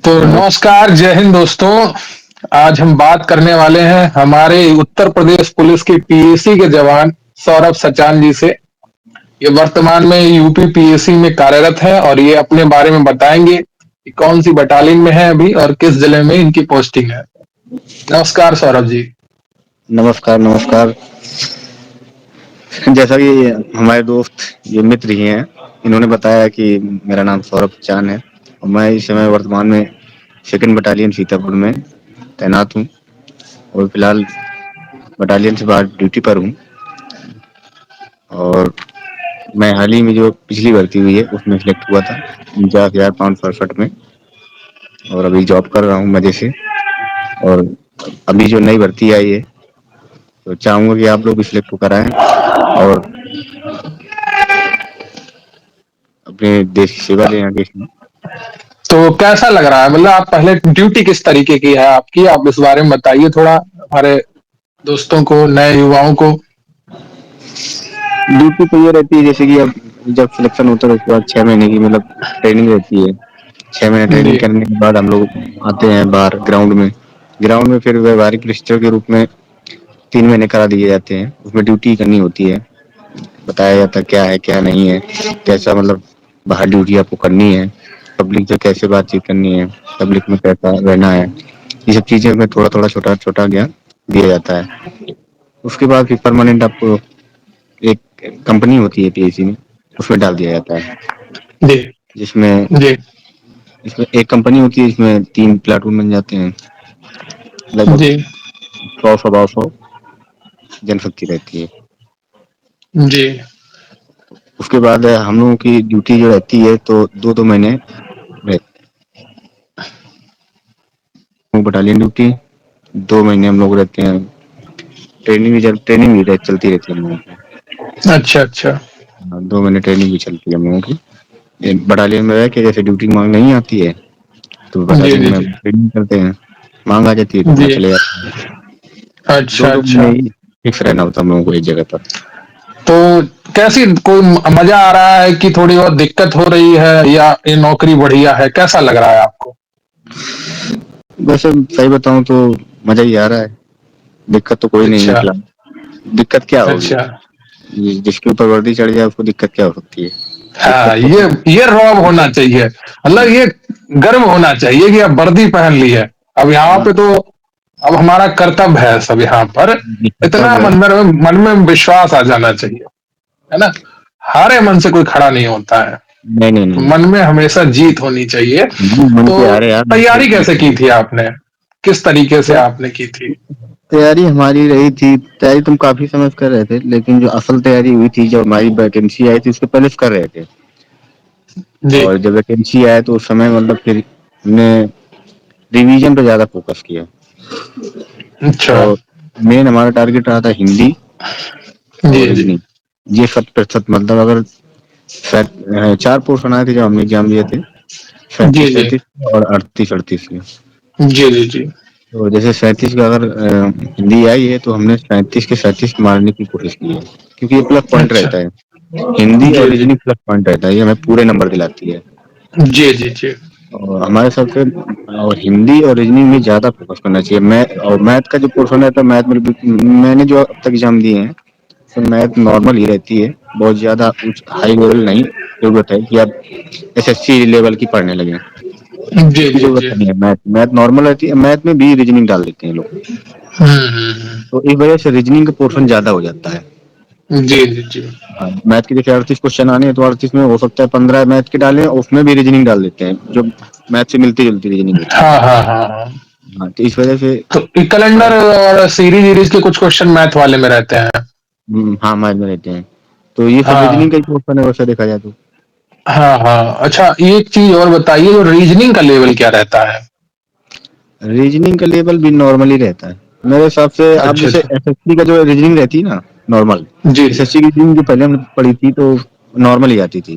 तो नमस्कार। नमस्कार, जय हिंद दोस्तों। आज हम बात करने वाले हैं हमारे उत्तर प्रदेश पुलिस की पीएसी के जवान सौरभ सचान जी से। ये वर्तमान में यूपी पीएसी में कार्यरत है और ये अपने बारे में बताएंगे कि कौन सी बटालियन में है अभी और किस जिले में इनकी पोस्टिंग है। नमस्कार सौरभ जी। नमस्कार नमस्कार। जैसा कि हमारे दोस्त ये मित्र ही हैं, इन्होंने बताया कि मेरा नाम सौरभ चान है और मैं इस समय वर्तमान में सेकंड बटालियन सीतापुर में तैनात हूँ और फिलहाल बटालियन से बाहर ड्यूटी पर हूँ। और मैं हाल ही में जो पिछली भर्ती हुई है उसमें सिलेक्ट हुआ था 49,567 में, और अभी जॉब कर रहा हूँ मजे से। और अभी जो नई भर्ती आई है तो चाहूंगा कि आप लोग भी सिलेक्ट होकर आएं और अपने देश की सेवा लें आगे। तो कैसा लग रहा है, मतलब आप पहले ड्यूटी किस तरीके की है आपकी, आप इस बारे में बताइए थोड़ा हमारे दोस्तों को, नए युवाओं को। ड्यूटी तो ये रहती है जैसे कि अब जब सिलेक्शन होता है उसके बाद 6 महीने की मतलब ट्रेनिंग रहती है। 6 महीने जी। ट्रेनिंग करने के बाद हम लोग आते हैं बाहर ग्राउंड में। ग्राउंड में फिर व्यवहारिक प्रशिक्षण के रूप में 3 महीने करा दिए जाते हैं। उसमें ड्यूटी करनी होती है, बताया जाता है क्या है क्या नहीं है, कैसा मतलब बाहर ड्यूटी आपको करनी है, पब्लिक से कैसे बातचीत करनी है, पब्लिक में कैसा रहना है। ये सब चीजें में थोड़ा थोड़ा छोटा छोटा ज्ञान दिया जाता है। उसके बाद फिर परमानेंट आपको एक कंपनी होती है पीएसी में, उसमें डाल दिया जाता है। जी। जिसमें जी। इसमें एक कंपनी होती है, इसमें 3 प्लाटून बन जाते हैं। लगभग जी। 100 सवा 100 जनशक्ति रहती है। जी। उसके बाद हम लोगों की ड्यूटी जो रहती है तो 2-2 महीने बटालियन ड्यूटी, 2 महीने हम लोग रहते हैं ट्रेनिंग भी। ट्रेनिंग भी चलती रहती है हम लोगों की। अच्छा अच्छा। हाँ, 2 महीने ट्रेनिंग भी चलती है हम लोगों की। बटालियन में रह के जैसे ड्यूटी मांग नहीं आती है तो जी बटालियन जी में जी। हम ट्रेनिंग करते हैं। मांग आ जाती है तो वहाँ जी। चले जाते हैं। दो अच्छा दो महीने अच्छा। ही फिक्स रहना होता है हम लोगों को एक जगह पर। तो कैसी, कोई मजा आ रहा है कि थोड़ी बहुत दिक्कत हो रही है, या ये नौकरी बढ़िया है, कैसा लग रहा है आपको? वैसे सही बताऊं तो मजा ही आ रहा है। दिक्कत तो कोई नहीं है अच्छा फिलहाल। दिक्कत क्या होगी? अच्छा। जिसके ऊपर वर्दी चढ़ जाए उसको दिक्कत क्या हो सकती है? दिक्कत हाँ, तो ये रौब होना चाहिए, मतलब ये गर्व होना चाहिए कि अब वर्दी पहन ली है। अब यहाँ हाँ, पे तो अब हमारा कर्तव्य है सब यहाँ पर। इतना तब है। मन में विश्वास आ जाना चाहिए, है ना। हारे मन से कोई खड़ा नहीं होता है, नहीं नहीं तो नहीं, मन में हमेशा जीत होनी चाहिए। मन तो के हारे यार। तैयारी कैसे की थी आपने, किस तरीके से क्या आपने की थी? तैयारी हमारी रही थी? तैयारी तुम काफी समय से कर रहे थे, लेकिन जो असल तैयारी हुई थी जब हमारी वैकेंसी आई थी उसके पहले से कर रहे थे। जी। और जब वैकेंसी आया तो उस समय मतलब फिर हमने रिवीजन पे ज्यादा फोकस किया। अच्छा। और मेन हमारा टारगेट रहा था हिंदी जी और जी। रीजनिंग। ये 100% मतलब अगर 4 पोर्शन आए थे जब हमने एग्जाम दिए थे, जी सैंतीस जी। सैंतीस और 38 38 के। जी जी। जी। तो जैसे 37 का अगर हिंदी आई है तो हमने 37 के 37 मारने की कोशिश की है, क्योंकि ये प्लस पॉइंट अच्छा। रहता है। हिंदी और जी जी। रीजनिंग प्लस पॉइंट रहता है, ये हमें पूरे नंबर दिलाती है। जी जी। जी। और हमारे हिसाब से और हिंदी और रीजनिंग में ज्यादा फोकस करना चाहिए। मैथ का जो पोर्शन है तो मैथ में मैंने जो अब तक एग्जाम दिए हैं तो मैथ नॉर्मल ही रहती है, बहुत ज्यादा उच्च हाई लेवल नहीं जरूरत है कि आप एसएससी लेवल की पढ़ने लगे। जी उसकी जी। जरूरत जी। नहीं है। मैथ मैथ नॉर्मल रहती है, मैथ में भी रीजनिंग डाल देते हैं लोग। हम्म। तो इस वजह से रीजनिंग का पोर्शन ज्यादा हो जाता है। जी जी। जी। हाँ, मैथ के जैसे 38 क्वेश्चन आने हैं तो 38 में हो सकता है 15 मैथ के डालें और उसमें भी रीजनिंग डाल देते हैं जो मैथ से मिलती जुलती रीजनिंग होती है। हाँ हाँ हाँ हाँ। हाँ, तो इस वजह से तो कैलेंडर और सीरीज वीरीज के कुछ क्वेश्चन मैथ वाले में रहते हैं। हाँ मैथ में रहते हैं। तो ये सब रीजनिंग हाँ का ही पोर्शन है वैसे देखा जाए तो। हाँ हाँ। अच्छा, एक चीज और बताइए, जो रीजनिंग का लेवल क्या रहता है? रीजनिंग का लेवल भी नॉर्मल ही रहता है मेरे हिसाब से। आप अच्छा जैसे अच्छा। एसएससी का जो रीजनिंग रहती है ना, नॉर्मल जी जी। एसएससी की रीजनिंग जो पहले हमने पढ़ी थी तो नॉर्मल ही आती थी।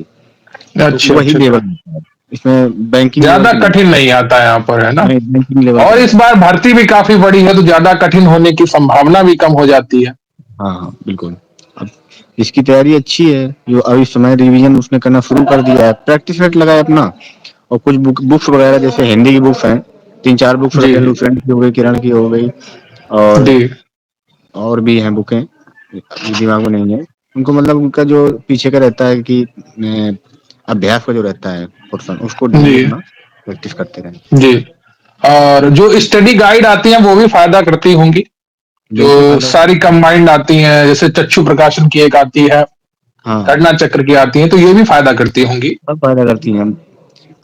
तो अच्छा वही अच्छा अच्छा। लेवल होता है। इसमें बैंकिंग लेवल ज्यादा की नहीं कठिन आती है। नहीं आता यहाँ पर, है ना। नहीं, बैंकिंग लेवल का और नहीं इस आता। बार भर्ती भी काफी बड़ी है, तो ज्यादा कठिन होने की संभावना भी कम हो जाती है। हाँ हाँ बिल्कुल। अब इसकी तैयारी अच्छी है, जो अभी इस समय रिवीजन उसने करना शुरू कर दिया है, प्रैक्टिस सेट लगाए अपना और कुछ बुक्स वगैरह जैसे हिंदी की बुक्स हैं, 3-4 बुक्स जी रखे हैं, जी लुसेंट की हो गई, किरण की हो गई, और जी भी हैं बुकें, अभी दिमाग में नहीं है। उनको मतलब उनका जो पीछे का रहता है कि अभ्यास का जो रहता है पोर्शन, उसको डेली जी अपना प्रैक्टिस करते रहें। जी। और जो स्टडी गाइड आती हैं वो भी फायदा करती होंगी, जो बिल्कुल फायदा। सारी कंबाइंड आती हैं, जैसे चक्षु प्रकाशन की एक आती है, हाँ, घटना चक्र की आती है, तो ये भी फायदा करती होंगी। सब फायदा करती हैं।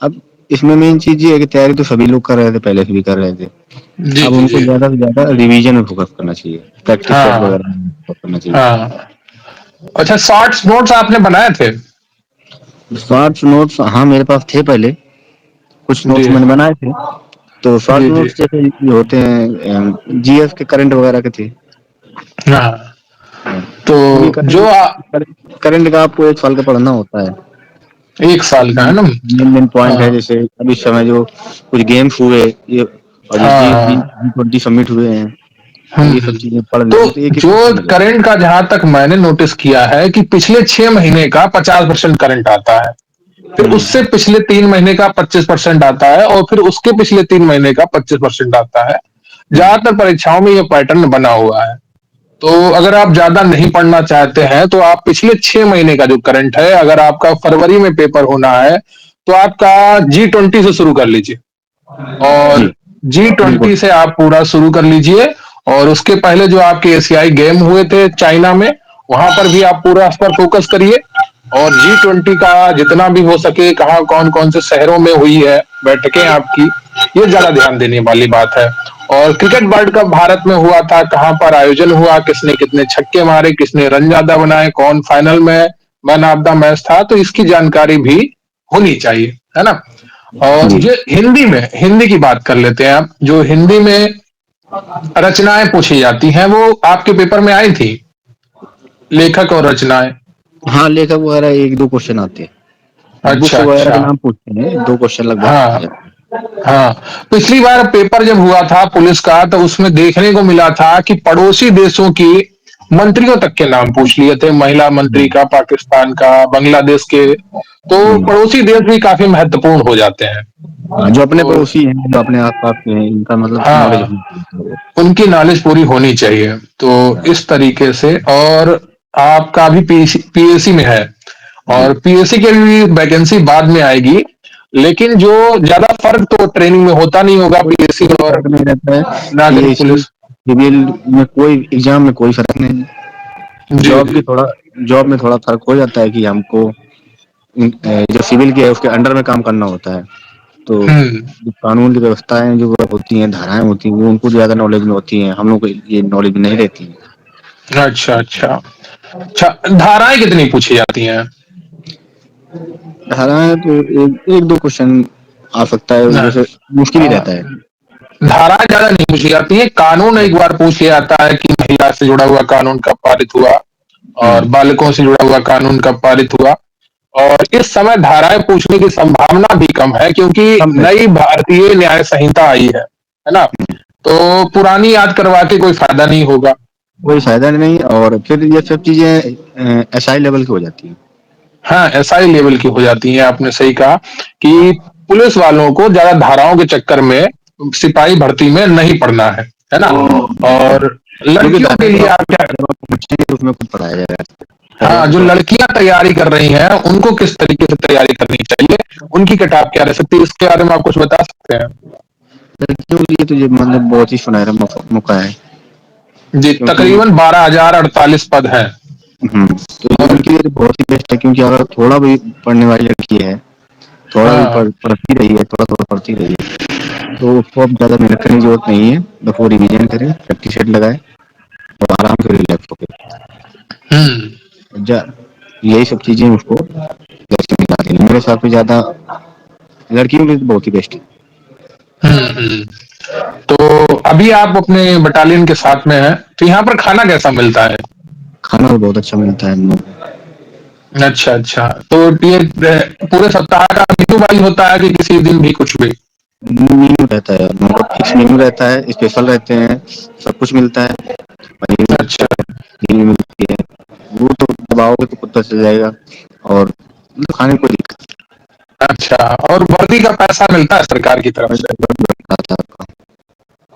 अब इसमें मेन चीज ये है कि तैयारी तो सभी लोग कर रहे थे, पहले से भी कर रहे थे। जी अब जी उनको जी। ज्यादा से ज्यादा रिवीजन में फोकस करना चाहिए, प्रैक्टिस सेट हाँ वगैरह में फोकस करना चाहिए। हाँ। अच्छा, शॉर्ट्स नोट्स आपने बनाए थे? शॉर्ट्स नोट्स, हाँ मेरे पास थे पहले, कुछ जी नोट्स मैंने बनाए थे। तो शॉर्ट जी जी। नोट्स जैसे ये होते हैं, जीएस के, करंट वगैरह के थे। हाँ, हाँ, तो क्योंकि जो करंट का आपको 1 साल का पढ़ना होता है। एक साल का है उसमें ना? मेन मेन पॉइंट है, हाँ जैसे अभी इस समय जो कुछ गेम्स हुए ये, और जो जी जी हाँ। जी 20 सबमिट हुए हैं, तो ये सब हम्म। चीजें पढ़ लेंगे तो तो एक एक जो क्वेश्चन मिलेगा। करंट का, जहां तक मैंने नोटिस किया है कि पिछले 6 महीने का 50% करंट आता है, फिर उससे हम्म। पिछले 3 महीने का 25% आता है, और फिर उसके पिछले 3 महीने का 25% आता है। हम्म। ज्यादातर परीक्षाओं में ये पैटर्न बना हुआ है। तो अगर आप ज्यादा नहीं पढ़ना चाहते हैं तो आप पिछले 6 महीने का जो करंट है, अगर आपका फरवरी में पेपर होना है तो आपका G20 से शुरू कर लीजिए, जी, और जी बिल्कुल। ट्वेंटी से आप पूरा शुरू कर लीजिए। और उसके पहले जो आपके एशियाई गेम हुए थे चाइना में, वहां पर भी आप पूरा इस पर फोकस करिए। और G20 का जितना भी हो सके, कहाँ कौन कौन से शहरों में हुई है बैठकें आपकी, ये ज्यादा ध्यान देने वाली बात है। और क्रिकेट वर्ल्ड कप भारत में हुआ था, कहाँ पर आयोजन हुआ, किसने कितने छक्के मारे, किसने रन ज्यादा बनाए, कौन फाइनल में मैन ऑफ द मैच था, तो इसकी जानकारी भी होनी चाहिए, है ना? और जी, जो हिंदी में, हिंदी की बात कर लेते हैं आप, जो हिंदी में रचनाएं पूछी जाती हैं वो आपके पेपर में आई थी, लेखक और रचनाएं? हाँ लेखक वगैरह 1-2 क्वेश्चन आते हैं, बुक्स अच्छा वगैरह के अच्छा। नाम पूछते हैं, 2 क्वेश्चन लगभग आ हाँ जाते हाँ। पिछली बार पेपर जब हुआ था पुलिस का, तो उसमें देखने को मिला था कि पड़ोसी देशों की मंत्रियों तक के नाम पूछ लिए थे, महिला मंत्री हैं। का, पाकिस्तान का, बांग्लादेश के। तो पड़ोसी देश भी काफी महत्वपूर्ण हो जाते हैं। हाँ, जो अपने तो पड़ोसी हैं, जो अपने आस-पास के हैं, इनका मतलब नॉलेज हाँ, होनी चाहिए। उनकी नॉलेज पूरी होनी चाहिए। तो इस तरीके से, और आपका भी पीएससी में है, जी, और पीएससी की भी वैकेंसी बाद में आएगी, लेकिन जो ज्यादा फर्क तो ट्रेनिंग में होता नहीं होगा, पीएससी कोई और फर्क नहीं रहता है, नागरिक पीएससी पुलिस। सिविल में कोई एग्जाम में कोई फर्क नहीं है। जी जी जॉब में थोड़ा फर्क हो जाता है कि हमको जो सिविल की है उसके अंडर में काम करना होता है। तो हम्म। जो कानून की व्यवस्थाएं जो होती हैं, धाराएं होती हैं, वो उनको ज्यादा नॉलेज में होती हैं, हम लोग को ये नॉलेज में नहीं रहती है। अच्छा अच्छा। अच्छा, धाराएं कितनी पूछी जाती हैं? धाराएं तो एक दो क्वेश्चन आ सकता है, ना, वैसे मुश्किल ही रहता है। धाराएं ज्यादा नहीं पूछी जाती है, कानून एक बार पूछ लिया जाता है कि महिला से जुड़ा हुआ कानून कब पारित हुआ, और हम्म। बालकों से जुड़ा हुआ कानून कब पारित हुआ। और इस समय धाराएं पूछने की संभावना भी कम है, क्योंकि कम रहता नई भारतीय न्याय संहिता आई है ना? तो पुरानी याद करवा के कोई फायदा नहीं होगा। है, कोई फायदा नहीं, और फिर ये सब चीजें एसआई लेवल की हो जाती है। हाँ, एसआई लेवल की हो जाती है, आपने सही कहा कि पुलिस वालों को ज्यादा धाराओं के चक्कर में सिपाही भर्ती में नहीं पड़ना है ना? और क्योंकि लड़कियों के धारा लिए आप क्या, जब आप पहुंचेंगे तो उसमें खुद पढ़ाया जाएगा, हाँ, पहले जो तो लड़कियां तैयारी कर रही हैं उनको किस तरीके से तैयारी करनी चाहिए, उनकी किताब क्या रह सकती है, इसके बारे में आप कुछ बता सकते हैं? लड़कियों के लिए तो ये मतलब बहुत ही सुनहरा मौका है, जी, क्योंकि तकरीबन 12,048 पद हैं। तो ये और उनके लिए तो बहुत ही बेस्ट है, क्योंकि अगर थोड़ा भी पढ़ने वाली लड़की है, थोड़ा भी हाँ। पढ़ती रही है, थोड़ा थोड़ा पढ़ती रही है, तो उसको अब ज्यादा मेहनत करने की जरूरत नहीं है, बस वो रिवीजन करे, प्रैक्टिस सेट लगाए, और आराम से रिलैक्स होकर हम्म जा, यही सब चीजें उसको जैसे मिलाती हैं। मेरे हिसाब से ज्यादा लड़कियों के लिए तो बहुत ही बेस्ट है। हम्म। तो अभी आप अपने बटालियन के साथ में हैं, तो यहाँ पर खाना कैसा मिलता है? खाना तो बहुत अच्छा मिलता है हम लोग। अच्छा अच्छा। तो ये पूरे सप्ताह का मेनू वाइज होता है कि किसी दिन भी कुछ भी? मेन्यू रहता है, मतलब फिक्स मेन्यू रहता है, स्पेशल रहते हैं, सब कुछ मिलता है, पनीर अच्छा। मिलता है, घी मिलती है, वो तो दबाओगे तो पता चल जाएगा, और मतलब खाने को दिक्कत अच्छा, और वर्दी का पैसा मिलता है सरकार की तरफ से? आता था।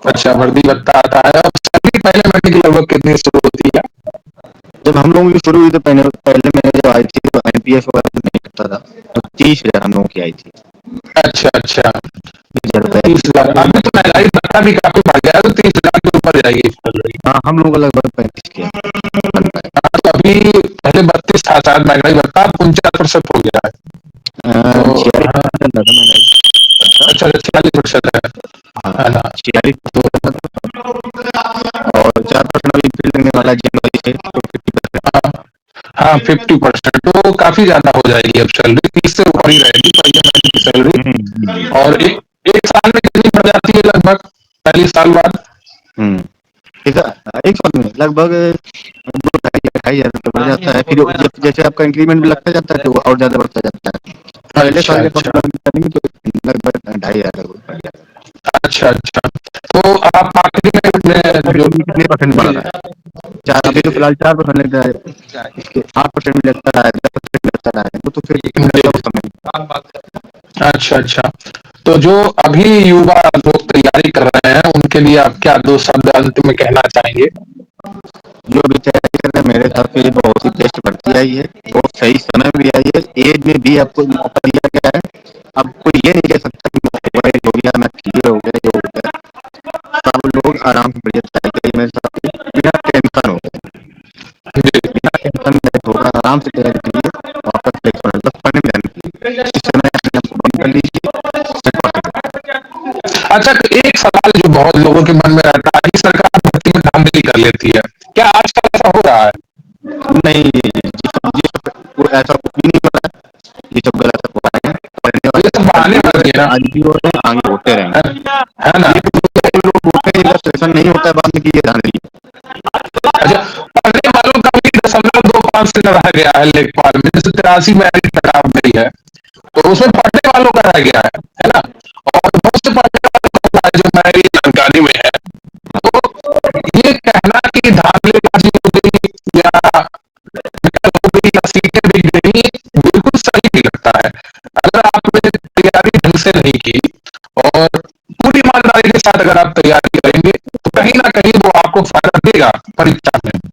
अच्छा, वर्दी भत्ता आता है। और सैलरी पहले महीने की लगभग कितनी शुरू होती है? जब हम लोगों की शुरू हुई तो पहले महीने जब आई थी तो एनपीएस वगैरह तो नहीं करता था, तो 30,000 हम लोगों की आई थी। अच्छा, अच्छा। 30,000 रुपए। 30,000। अभी तो महंगाई भत्ता भी काफी बढ़ गया है, तो 30,000 के ऊपर जाएगी सैलरी। हाँ, हम लोगों का लगभग 35 के बन पाए। हाँ, तो अभी पहले 32 था शायद महंगाई भत्ता, अब 49% हो गया है। तो 46% चल रहा था महंगाई भत्ता। अच्छा, 46% हाँ, है ना? 46% और 4% अभी फिर लगने वाला है जनवरी से, तो 50%। हाँ, 50%, तो काफी ज्यादा हो जाएगी अब सैलरी, 30 से ऊपर ही रहेगी पहले महीने की सैलरी। और एक साल में कितनी बढ़ जाती है लगभग पहले साल बाद? एक साल में लगभग 2-2.5 हजार रुपये बढ़ जाता है। फिर जैसे आपका इंक्रीमेंट भी लगता जाता है तो वो और ज्यादा बढ़ता जाता है। पहले अच्छा, साल के अच्छा। करेंगे तो लगभग 2.5 हजार बढ़ जाता अच्छा, अच्छा। तो आप आखिरी में है। जो कितने परसेंट बढ़ रहा है? चार, अभी तो फिलहाल 4% लग रहा है, इसके 8% भी लगता रहा है, 10% भी लगता रहा है, तो फिर मतलब उस समय। अच्छा, अच्छा। तो जो अभी युवा लोग तैयारी कर रहे हैं, उनके लिए आप क्या 2 शब्द अंत में कहना चाहेंगे? जो भी तैयारी कर रहे हैं मेरे हिसाब से ये बहुत ही बेस्ट भर्ती आई है, बहुत सही समय भी आई है, एज में भी आपको मौका दिया गया है। अब कोई ये नहीं कह सकता कि मैं एज हो गया, मैं क्लियर हो गया, ये हो गया। सब लोग आराम से बढ़िया तैयारी करिए मेरे हिसाब से, बिना टेंशन हो गए, बिना टेंशन में होगा, आराम से तैयारी करिए, आपका सिलेक्शन होगा। बस पढ़ने में ध्यान दीजिए, इस समय अपने आप को बंद कर लीजिए, सेट पढ़। अच्छा, तो एक सवाल जो बहुत लोगों के मन में रहता है कि सरकार भर्ती में धांधली कर लेती है, क्या आजकल ऐसा हो रहा है? नहीं, वो ऐसा कुछ भी नहीं हो रहा है, ये सब गलत अफवाह है। पढ़ने ये वाले सब आज बहाने भी हो बाजी रहे है हैं, ना? आज भी हो रहे हैं, आगे होते रहेंगे। है ना? ये तो लोग होते हैं, जब सेशन नहीं होता है बाद में कि ये धांधली है। अच्छा, पढ़ने वालों का भी 0.25 से रह गया है लेखपाल में, जैसे 83 में खराब गई है, तो उसमें पढ़ने वालों का रह गया है ना? और बहुत से पढ़ने वालों का जो मेरी जानकारी में है, तो ये कहना कि धांधलीबाजी हो गई या हो गई या सीटें बिक गई, बिल्कुल सही नहीं लगता है। अगर आपने तैयारी ढंग से नहीं की और पूरी ईमानदारी के साथ अगर आप तैयारी करेंगे, तो कहीं ना कहीं वो आपको फायदा देगा परीक्षा में।